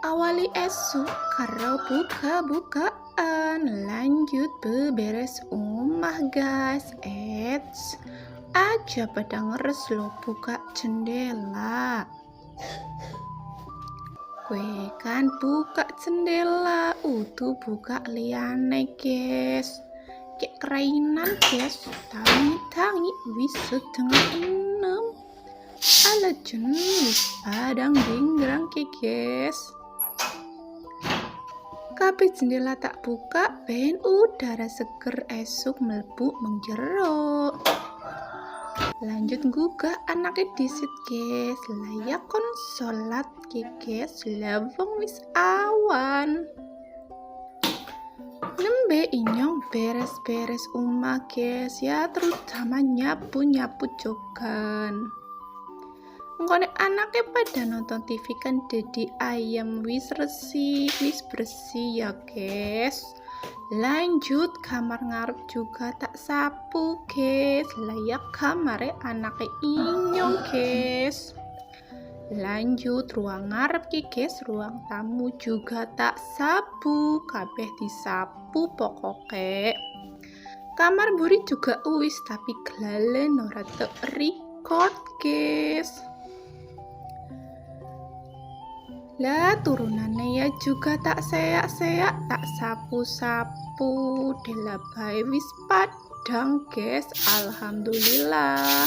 Awali esok karo buka-bukaan, lanjut beberes omah guys. Aja pada ngeres lo buka jendela. Kue kan buka jendela, utuh buka liane guys. Kayak kerainan guys, tangi-tangi wis setengah 6. Ala jenis padang dinggrang guys. Kabeh jendela tak buka, ben udara seger esok mlebu menjero. Lanjut gugah anaknya disit guys, layak kon sholat guys, lawang wis awan. Nembe inyong beres-beres omah guys ya, terutama nyapu-nyapu jogan. Ngone anaknya pada nonton TV kan jadi ayam wis resik, wis bersih ya guys. Lanjut kamar ngarep juga tak sapu guys, layak kamarnya anaknya inyong guys. Lanjut ruang ngarep guys, ruang tamu juga tak sapu, kabeh disapu pokoknya. Kamar buri juga wis tapi glalen ora tek record guys. Lah turunannya ya juga tak seak-seak, tak sapu-sapu, delabai wis padang guys, alhamdulillah.